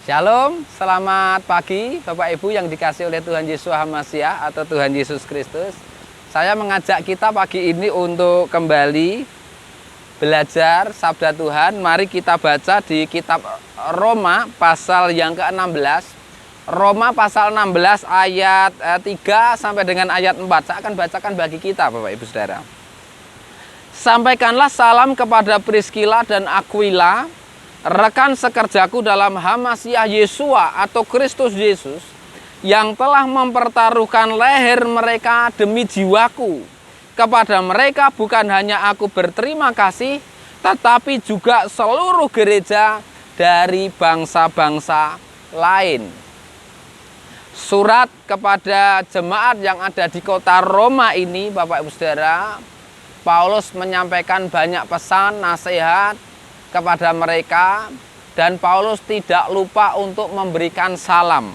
Shalom, selamat pagi Bapak Ibu yang dikasih oleh Tuhan Yesus Hamasiah atau Tuhan Yesus Kristus. Saya mengajak kita pagi ini untuk kembali belajar Sabda Tuhan. Mari kita baca di kitab Roma pasal yang ke-16. Roma pasal 16 ayat 3 sampai dengan ayat 4. Saya akan bacakan bagi kita Bapak Ibu Saudara. Sampaikanlah salam kepada Priskila dan Aquila, rekan sekerjaku dalam Hamasiah Yesua atau Kristus Yesus, yang telah mempertaruhkan leher mereka demi jiwaku. Kepada mereka bukan hanya aku berterima kasih, tetapi juga seluruh gereja dari bangsa-bangsa lain. Surat kepada jemaat yang ada di kota Roma ini, Bapak Ibu Saudara, Paulus menyampaikan banyak pesan, nasihat kepada mereka, dan Paulus tidak lupa untuk memberikan salam.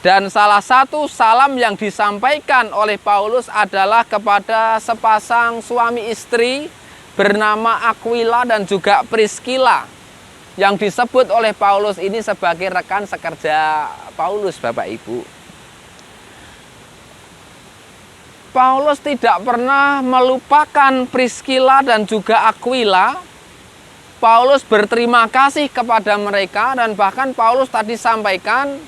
Dan salah satu salam yang disampaikan oleh Paulus adalah kepada sepasang suami istri bernama Aquila dan juga Priskila, yang disebut oleh Paulus ini sebagai rekan sekerja Paulus, Bapak Ibu. Paulus tidak pernah melupakan Priskila dan juga Aquila. Paulus berterima kasih kepada mereka, dan bahkan Paulus tadi sampaikan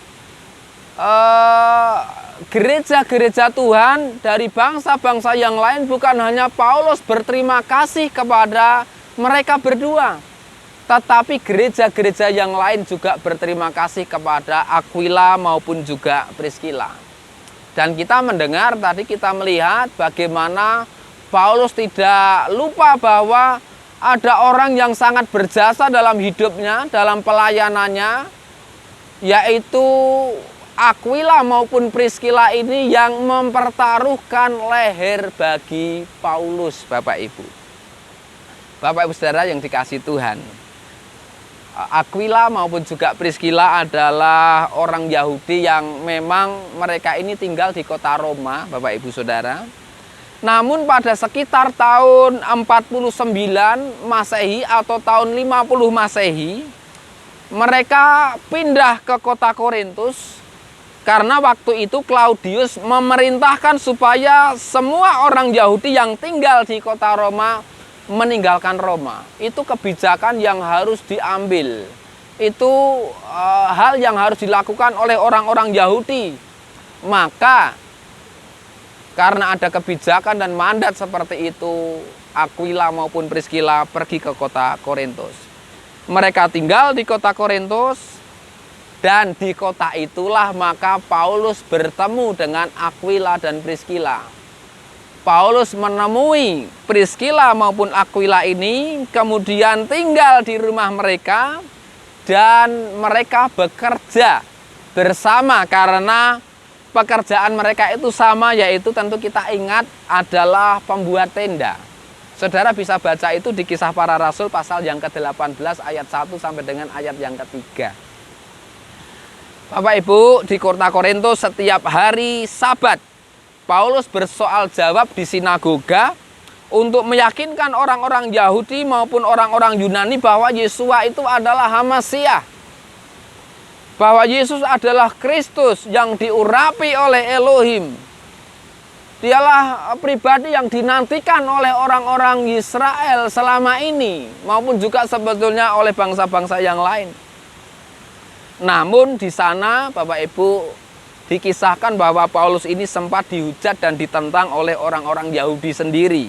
gereja-gereja Tuhan dari bangsa-bangsa yang lain, bukan hanya Paulus berterima kasih kepada mereka berdua, tetapi gereja-gereja yang lain juga berterima kasih kepada Aquila maupun juga Priskila. Dan kita mendengar tadi, kita melihat bagaimana Paulus tidak lupa bahwa ada orang yang sangat berjasa dalam hidupnya, dalam pelayanannya, yaitu Aquila maupun Priskila ini yang mempertaruhkan leher bagi Paulus, Bapak Ibu. Bapak Ibu Saudara yang dikasih Tuhan, Aquila maupun juga Priskila adalah orang Yahudi yang memang mereka ini tinggal di kota Roma, Bapak Ibu Saudara. Namun pada sekitar tahun 49 Masehi atau tahun 50 Masehi, mereka pindah ke kota Korintus karena waktu itu Claudius memerintahkan supaya semua orang Yahudi yang tinggal di kota Roma meninggalkan Roma. Itu kebijakan yang harus diambil. Itu hal yang harus dilakukan oleh orang-orang Yahudi. Maka karena ada kebijakan dan mandat seperti itu, Aquila maupun Priskila pergi ke kota Korintus. Mereka tinggal di kota Korintus, dan di kota itulah maka Paulus bertemu dengan Aquila dan Priskila. Paulus menemui Priskila maupun Aquila ini, kemudian tinggal di rumah mereka, dan mereka bekerja bersama karena pekerjaan mereka itu sama, yaitu tentu kita ingat adalah pembuat tenda. Saudara bisa baca itu di Kisah Para Rasul pasal yang ke-18 ayat 1 sampai dengan ayat yang ke-3. Bapak Ibu, di kota Korintus setiap hari Sabat, Paulus bersoal jawab di sinagoga untuk meyakinkan orang-orang Yahudi maupun orang-orang Yunani bahwa Yesua itu adalah Hamasiah, bahwa Yesus adalah Kristus yang diurapi oleh Elohim. Dialah pribadi yang dinantikan oleh orang-orang Israel selama ini, maupun juga sebetulnya oleh bangsa-bangsa yang lain. Namun di sana Bapak Ibu dikisahkan bahwa Paulus ini sempat dihujat dan ditentang oleh orang-orang Yahudi sendiri.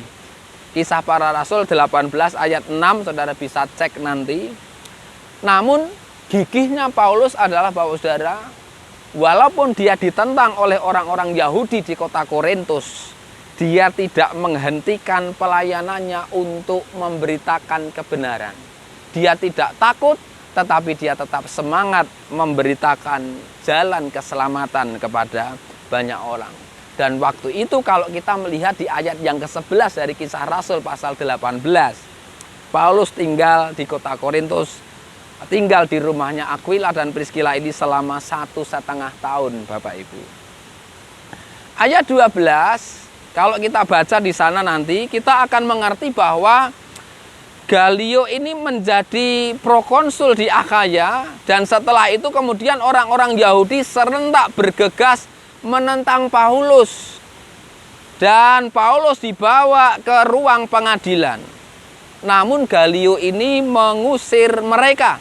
Kisah Para Rasul 18 ayat 6, saudara bisa cek nanti. Namun gigihnya Paulus adalah, Bapak Saudara, walaupun dia ditentang oleh orang-orang Yahudi di kota Korintus, dia tidak menghentikan pelayanannya untuk memberitakan kebenaran. Dia tidak takut, tetapi dia tetap semangat memberitakan jalan keselamatan kepada banyak orang. Dan waktu itu kalau kita melihat di ayat yang ke-11 dari Kisah Rasul pasal 18, Paulus tinggal di kota Korintus, tinggal di rumahnya Aquila dan Priskila ini selama 1,5 tahun, Bapak Ibu. Ayat 12, kalau kita baca di sana nanti, kita akan mengerti bahwa Galio ini menjadi prokonsul di Akhaya, dan setelah itu kemudian orang-orang Yahudi serentak bergegas menentang Paulus. Dan Paulus dibawa ke ruang pengadilan. Namun Galio ini mengusir mereka.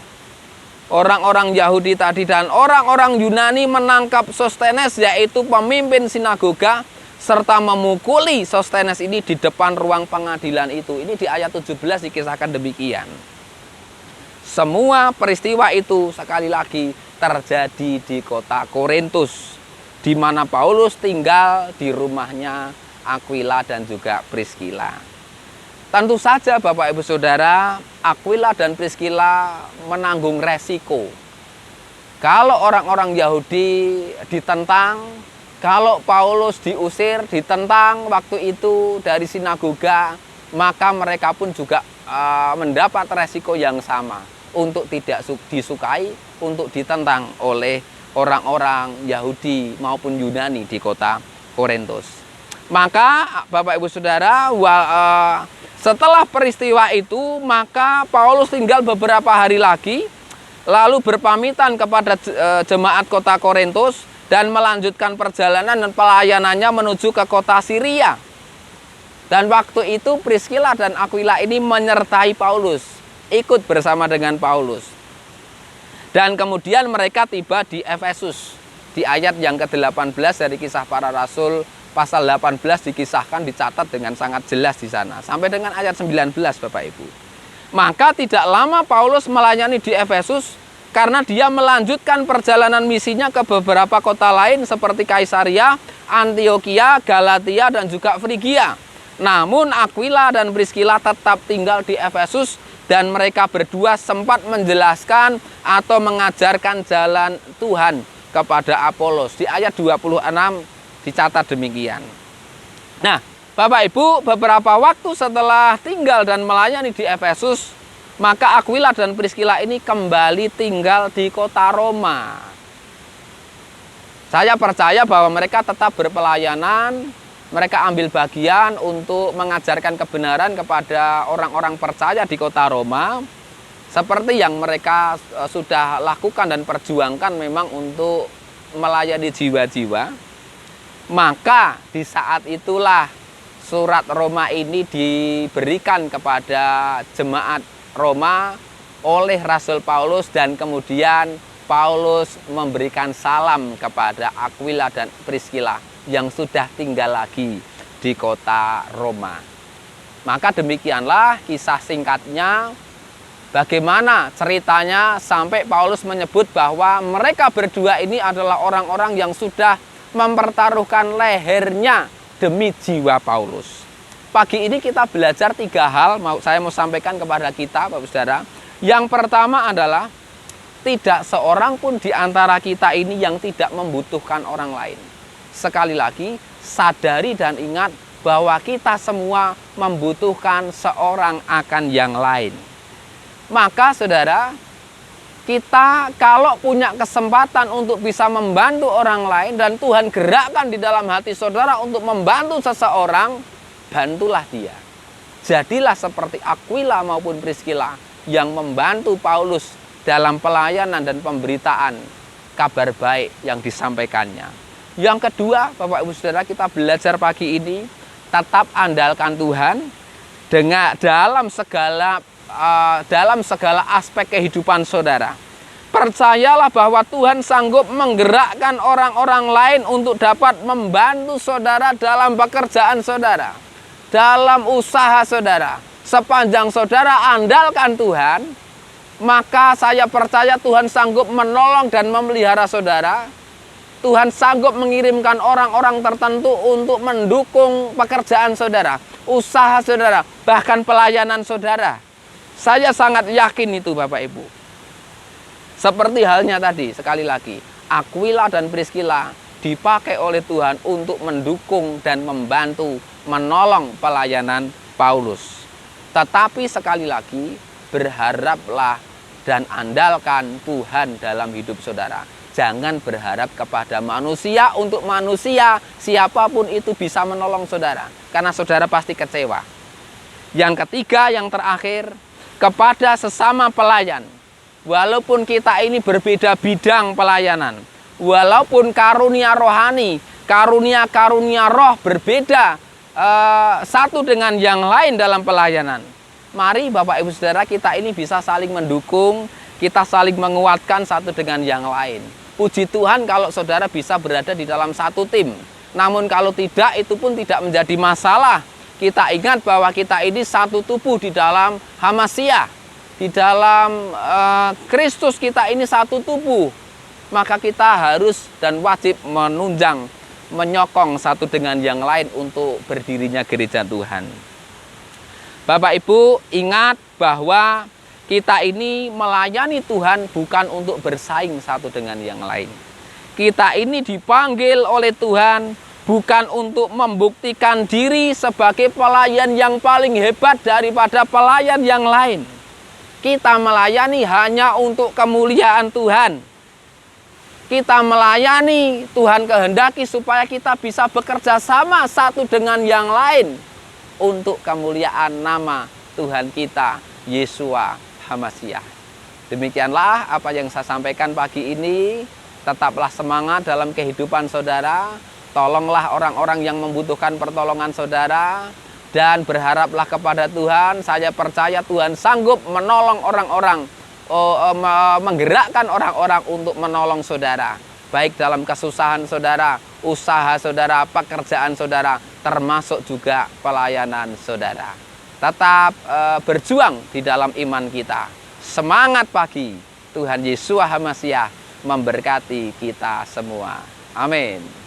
Orang-orang Yahudi tadi dan orang-orang Yunani menangkap Sostenes, yaitu pemimpin sinagoga, serta memukuli Sostenes ini di depan ruang pengadilan itu. Ini di ayat 17 dikisahkan demikian. Semua peristiwa itu sekali lagi terjadi di kota Korintus, di mana Paulus tinggal di rumahnya Aquila dan juga Priscilla. Tentu saja Bapak Ibu Saudara, Aquila dan Priscilla menanggung resiko. Kalau orang-orang Yahudi ditentang, kalau Paulus diusir, ditentang waktu itu dari sinagoga, maka mereka pun juga mendapat resiko yang sama untuk tidak disukai, untuk ditentang oleh orang-orang Yahudi maupun Yunani di kota Korintus. Maka Bapak Ibu Saudara, setelah peristiwa itu, maka Paulus tinggal beberapa hari lagi, lalu berpamitan kepada jemaat kota Korintus, dan melanjutkan perjalanan dan pelayanannya menuju ke kota Syria. Dan waktu itu Priscilla dan Aquila ini menyertai Paulus, ikut bersama dengan Paulus. Dan kemudian mereka tiba di Efesus. Di ayat yang ke-18 dari Kisah Para Rasul pasal 18 dikisahkan, dicatat dengan sangat jelas di sana. Sampai dengan ayat 19 Bapak Ibu. Maka tidak lama Paulus melayani di Efesus, karena dia melanjutkan perjalanan misinya ke beberapa kota lain seperti Kaisaria, Antioquia, Galatia, dan juga Frigia. Namun Aquila dan Priscilla tetap tinggal di Efesus, dan mereka berdua sempat menjelaskan atau mengajarkan jalan Tuhan kepada Apolos. Di ayat 26 dicatat demikian. Nah, Bapak Ibu, beberapa waktu setelah tinggal dan melayani di Efesus, maka Aquila dan Priscilla ini kembali tinggal di kota Roma. Saya percaya bahwa mereka tetap berpelayanan, mereka ambil bagian untuk mengajarkan kebenaran kepada orang-orang percaya di kota Roma, seperti yang mereka sudah lakukan dan perjuangkan memang untuk melayani jiwa-jiwa. Maka di saat itulah surat Roma ini diberikan kepada jemaat Roma oleh Rasul Paulus, dan kemudian Paulus memberikan salam kepada Aquila dan Priscilla yang sudah tinggal lagi di kota Roma. Maka demikianlah kisah singkatnya, bagaimana ceritanya sampai Paulus menyebut bahwa mereka berdua ini adalah orang-orang yang sudah mempertaruhkan lehernya demi jiwa Paulus. Pagi ini kita belajar 3 hal, saya mau sampaikan kepada kita Bapak Saudara. Yang pertama adalah tidak seorang pun di antara kita ini yang tidak membutuhkan orang lain. Sekali lagi, sadari dan ingat bahwa kita semua membutuhkan seorang akan yang lain. Maka Saudara, kita kalau punya kesempatan untuk bisa membantu orang lain dan Tuhan gerakkan di dalam hati saudara untuk membantu seseorang, bantulah dia. Jadilah seperti Aquila maupun Priscilla yang membantu Paulus dalam pelayanan dan pemberitaan kabar baik yang disampaikannya. Yang kedua, Bapak Ibu Saudara, kita belajar pagi ini, tetap andalkan Tuhan dalam segala aspek kehidupan saudara. Percayalah bahwa Tuhan sanggup menggerakkan orang-orang lain untuk dapat membantu saudara dalam pekerjaan saudara, dalam usaha saudara. Sepanjang saudara andalkan Tuhan, maka saya percaya Tuhan sanggup menolong dan memelihara saudara. Tuhan sanggup mengirimkan orang-orang tertentu untuk mendukung pekerjaan saudara, usaha saudara, bahkan pelayanan saudara. Saya sangat yakin itu Bapak Ibu. Seperti halnya tadi, sekali lagi, Aquila dan Priscilla dipakai oleh Tuhan untuk mendukung dan membantu, menolong pelayanan Paulus. Tetapi sekali lagi, berharaplah dan andalkan Tuhan dalam hidup saudara. Jangan berharap kepada manusia untuk manusia, siapapun itu bisa menolong saudara. Karena saudara pasti kecewa. Yang ketiga, yang terakhir, kepada sesama pelayan. Walaupun kita ini berbeda bidang pelayanan, walaupun karunia rohani, karunia-karunia roh berbeda satu dengan yang lain dalam pelayanan. Mari Bapak Ibu Saudara, kita ini bisa saling mendukung, kita saling menguatkan satu dengan yang lain. Puji Tuhan kalau saudara bisa berada di dalam satu tim. Namun kalau tidak, itu pun tidak menjadi masalah. Kita ingat bahwa kita ini satu tubuh di dalam Hamasia. Di dalam Kristus kita ini satu tubuh. Maka kita harus dan wajib menunjang, menyokong satu dengan yang lain untuk berdirinya gereja Tuhan. Bapak Ibu, ingat bahwa kita ini melayani Tuhan bukan untuk bersaing satu dengan yang lain. Kita ini dipanggil oleh Tuhan bukan untuk membuktikan diri sebagai pelayan yang paling hebat daripada pelayan yang lain. Kita melayani hanya untuk kemuliaan Tuhan. Kita melayani, Tuhan kehendaki supaya kita bisa bekerja sama satu dengan yang lain untuk kemuliaan nama Tuhan kita, Yeshua Hamasyah. Demikianlah apa yang saya sampaikan pagi ini. Tetaplah semangat dalam kehidupan saudara. Tolonglah orang-orang yang membutuhkan pertolongan saudara. Dan berharaplah kepada Tuhan. Saya percaya Tuhan sanggup menolong orang-orang, menggerakkan orang-orang untuk menolong saudara. Baik dalam kesusahan saudara, usaha saudara, pekerjaan saudara, termasuk juga pelayanan saudara. Tetap berjuang di dalam iman kita. Semangat pagi. Tuhan Yesus Hamasyah memberkati kita semua. Amin.